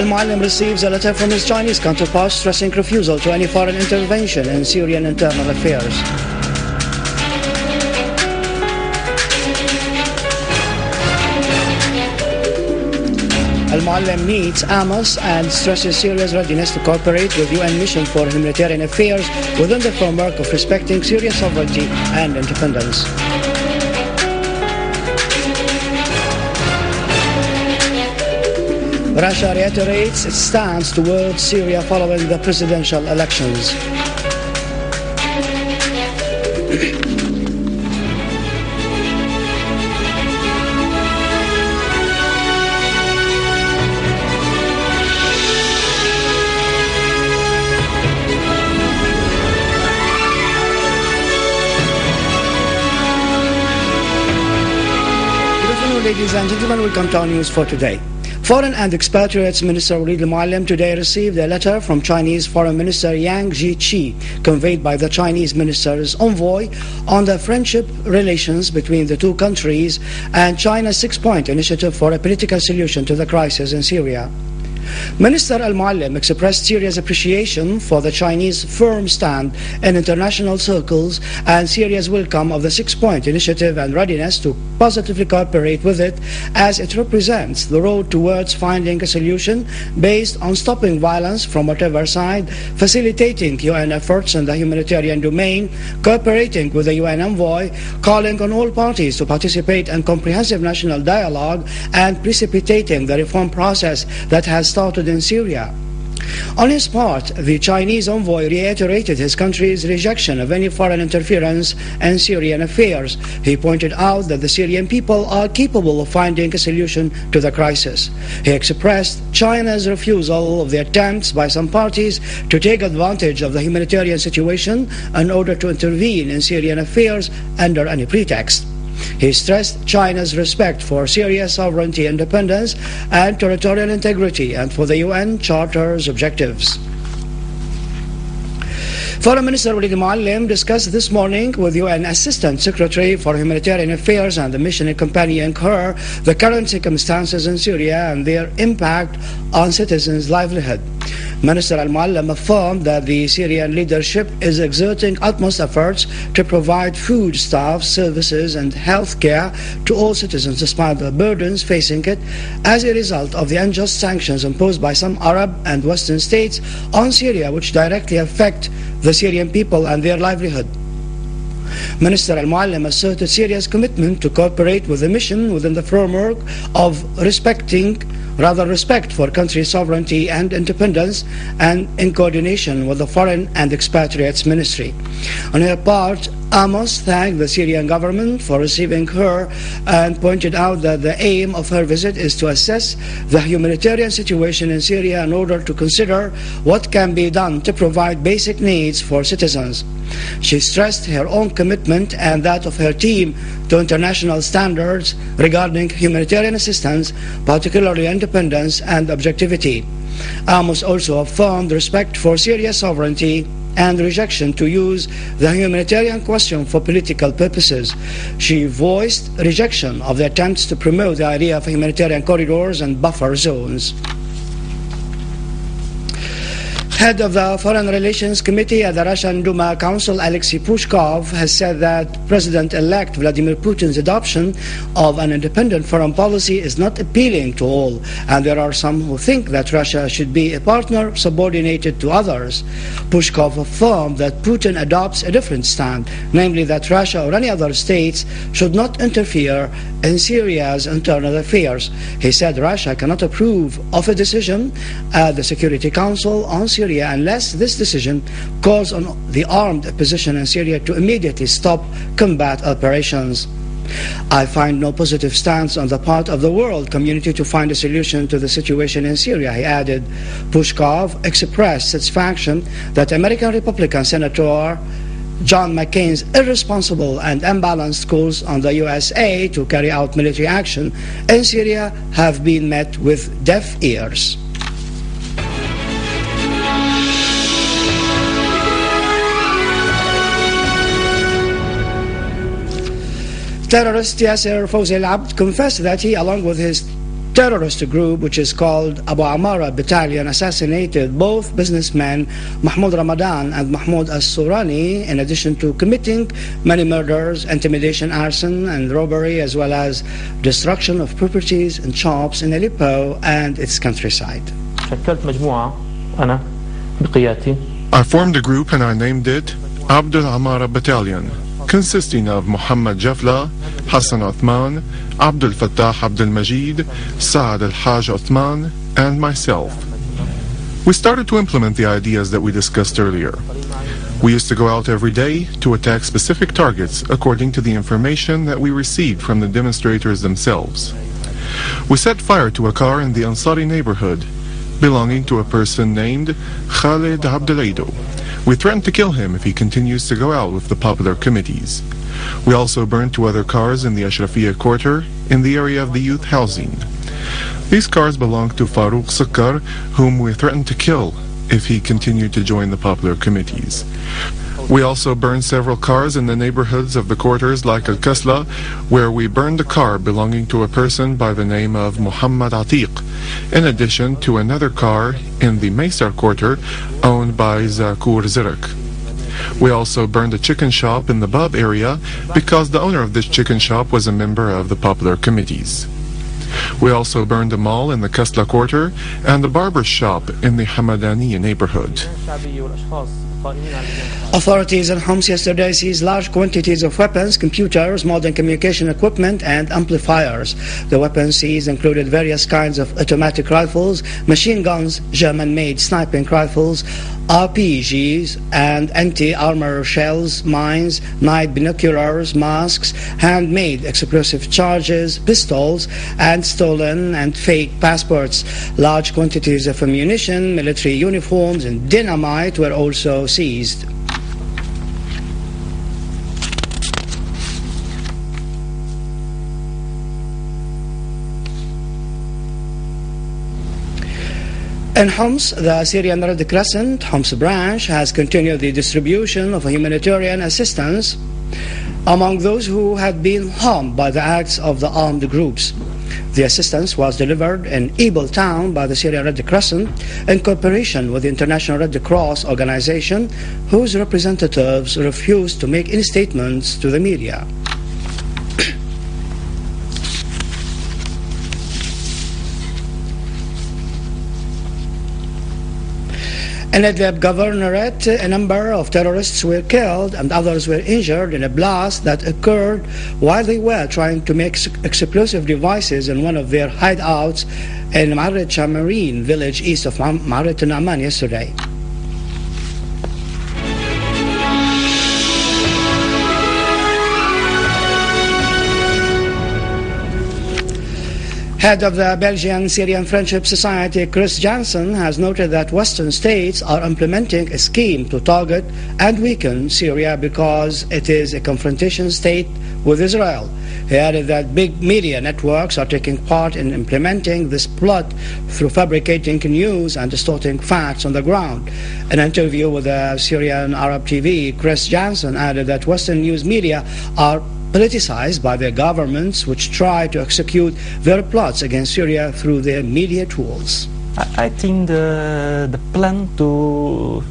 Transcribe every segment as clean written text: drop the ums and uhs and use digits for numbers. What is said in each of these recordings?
Al-Muallim receives a letter from his Chinese counterpart stressing refusal to any foreign intervention in Syrian internal affairs. Al-Muallim meets Amos and stresses Syria's readiness to cooperate with UN mission for humanitarian affairs within the framework of respecting Syria's sovereignty and independence. Russia reiterates its stance towards Syria following the presidential elections. Ladies and gentlemen, welcome to our news for today. Foreign and Expatriates Minister Walid al-Muallim today received a letter from Chinese Foreign Minister Yang Jiechi, conveyed by the Chinese minister's envoy, on the friendship relations between the two countries and China's six-point initiative for a political solution to the crisis in Syria. Minister al-Muallim expressed Syria's appreciation for the Chinese firm stand in international circles and Syria's welcome of the six-point initiative and readiness to positively cooperate with it, as it represents the road towards finding a solution based on stopping violence from whatever side, facilitating UN efforts in the humanitarian domain, cooperating with the UN envoy, calling on all parties to participate in comprehensive national dialogue, and precipitating the reform process that has started in Syria. On his part, the Chinese envoy reiterated his country's rejection of any foreign interference in Syrian affairs. He pointed out that the Syrian people are capable of finding a solution to the crisis. He expressed China's refusal of the attempts by some parties to take advantage of the humanitarian situation in order to intervene in Syrian affairs under any pretext. He stressed China's respect for Syria's sovereignty, independence, and territorial integrity, and for the UN Charter's objectives. Foreign Minister Walid al-Muallim discussed this morning with UN Assistant Secretary for Humanitarian Affairs and the mission accompanying her the current circumstances in Syria and their impact on citizens' livelihood. Minister al-Muallim affirmed that the Syrian leadership is exerting utmost efforts to provide food, staff, services and health care to all citizens despite the burdens facing it as a result of the unjust sanctions imposed by some Arab and Western states on Syria, which directly affect the Syrian people and their livelihood. Minister al-Muallim asserted Syria's commitment to cooperate with the mission within the framework of respect for country's sovereignty and independence, and in coordination with the Foreign and Expatriates Ministry. On her part, Amos thanked the Syrian government for receiving her and pointed out that the aim of her visit is to assess the humanitarian situation in Syria in order to consider what can be done to provide basic needs for citizens. She stressed her own commitment and that of her team to international standards regarding humanitarian assistance, particularly independence and objectivity. Amos also affirmed respect for Syria's sovereignty and rejection to use the humanitarian question for political purposes. She voiced rejection of the attempts to promote the idea of humanitarian corridors and buffer zones. Head of the Foreign Relations Committee at the Russian Duma Council, Alexei Pushkov, has said that President-elect Vladimir Putin's adoption of an independent foreign policy is not appealing to all, and there are some who think that Russia should be a partner subordinated to others. Pushkov affirmed that Putin adopts a different stand, namely that Russia or any other states should not interfere in Syria's internal affairs. He said Russia cannot approve of a decision at the Security Council on Syria unless this decision calls on the armed opposition in Syria to immediately stop combat operations. I find no positive stance on the part of the world community to find a solution to the situation in Syria, he added. Pushkov expressed satisfaction that American Republican Senator John McCain's irresponsible and unbalanced calls on the USA to carry out military action in Syria have been met with deaf ears. Terrorist Yasser Fawzi al-Abd confessed that he, along with his terrorist group, which is called Abu Amara Battalion, assassinated both businessmen Mahmoud Ramadan and Mahmoud As-Surani, in addition to committing many murders, intimidation, arson, and robbery, as well as destruction of properties and shops in Aleppo and its countryside. I formed a group and I named it Abdul Amara Battalion, consisting of Muhammad Jafla, Hassan Uthman, Abdul Fattah Abdul Majid, Saad al-Haj Uthman, and myself. We started to implement the ideas that we discussed earlier. We used to go out every day to attack specific targets according to the information that we received from the demonstrators themselves. We set fire to a car in the Ansari neighborhood belonging to a person named Khalid Abdelaido. We threatened to kill him if he continues to go out with the popular committees. We also burned 2 other cars in the Ashrafiyya quarter in the area of the youth housing. These cars belonged to Farouk Sakkar, whom we threatened to kill if he continued to join the popular committees. We also burned several cars in the neighborhoods of the quarters like Al-Kasla, where we burned a car belonging to a person by the name of Muhammad Atiq, in addition to another car in the Maysar quarter owned by Zakur Zirak. We also burned a chicken shop in the Bab area because the owner of this chicken shop was a member of the popular committees. We also burned a mall in the Kasla quarter and a barber shop in the Hamadaniya neighborhood. Authorities in Homs yesterday seized large quantities of weapons, computers, modern communication equipment, and amplifiers. The weapons seized included various kinds of automatic rifles, machine guns, German-made sniping rifles, RPGs, and anti-armor shells, mines, night binoculars, masks, handmade explosive charges, pistols, and stolen and fake passports. Large quantities of ammunition, military uniforms, and dynamite were also seized. In Homs, the Syrian Red Crescent Homs branch has continued the distribution of humanitarian assistance among those who had been harmed by the acts of the armed groups. The assistance was delivered in Ebel town by the Syrian Red Crescent in cooperation with the International Red Cross organization, whose representatives refused to make any statements to the media. In Idlib Governorate, a number of terrorists were killed and others were injured in a blast that occurred while they were trying to make explosive devices in one of their hideouts in Marret Shamarin village east of Marret Naaman yesterday. Head of the Belgian-Syrian Friendship Society, Chris Jansen, has noted that Western states are implementing a scheme to target and weaken Syria because it is a confrontation state with Israel. He added that big media networks are taking part in implementing this plot through fabricating news and distorting facts on the ground. In an interview with the Syrian Arab TV, Chris Jansen added that Western news media are politicized by their governments, which try to execute their plots against Syria through their media tools. I think the plan to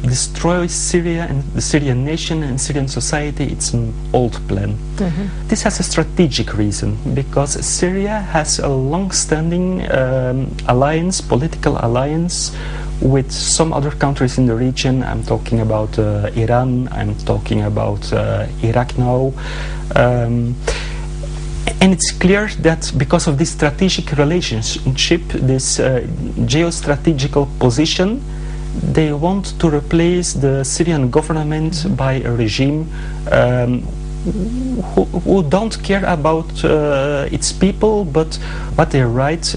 destroy Syria and the Syrian nation and Syrian society, it's an old plan. This has a strategic reason, because Syria has a long-standing alliance, political alliance, with some other countries in the region. I'm talking about Iran, I'm talking about Iraq now. And it's clear that because of this strategic relationship, this geostrategical position, they want to replace the Syrian government by a regime who don't care about its people, but what they write,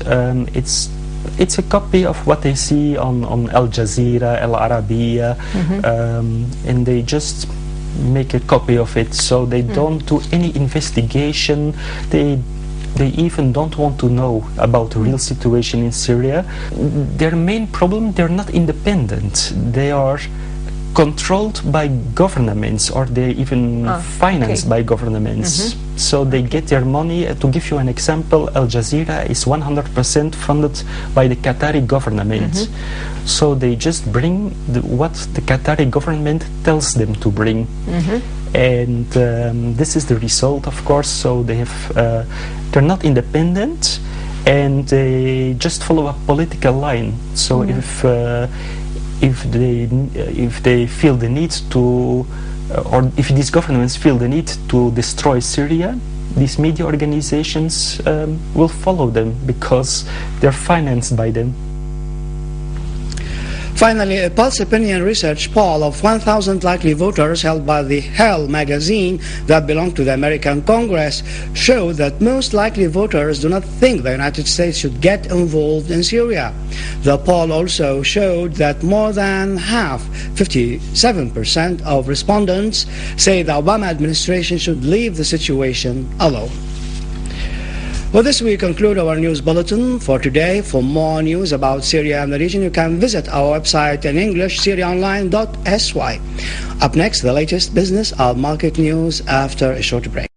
it's a copy of what they see on Al Jazeera, Al Arabiya, and they just make a copy of it. So they don't do any investigation. They even don't want to know about the real situation in Syria. Their main problem, they're not independent. They are controlled by governments, or they're even financed by governments. So they get their money. To give you an example, Al Jazeera is 100% funded by the Qatari government. So they just bring what the Qatari government tells them to bring. And this is the result, of course. So they have, they're not independent, and they just follow a political line. So if they feel the need to, or if these governments feel the need to destroy Syria, these media organizations will follow them because they're financed by them. Finally, a pulse opinion research poll of 1,000 likely voters held by the Hell magazine that belong to the American Congress showed that most likely voters do not think the United States should get involved in Syria. The poll also showed that more than half, 57% of respondents, say the Obama administration should leave the situation alone. With this, we conclude our news bulletin for today. For more news about Syria and the region, you can visit our website in English, syriaonline.sy. Up next, the latest business and market news after a short break.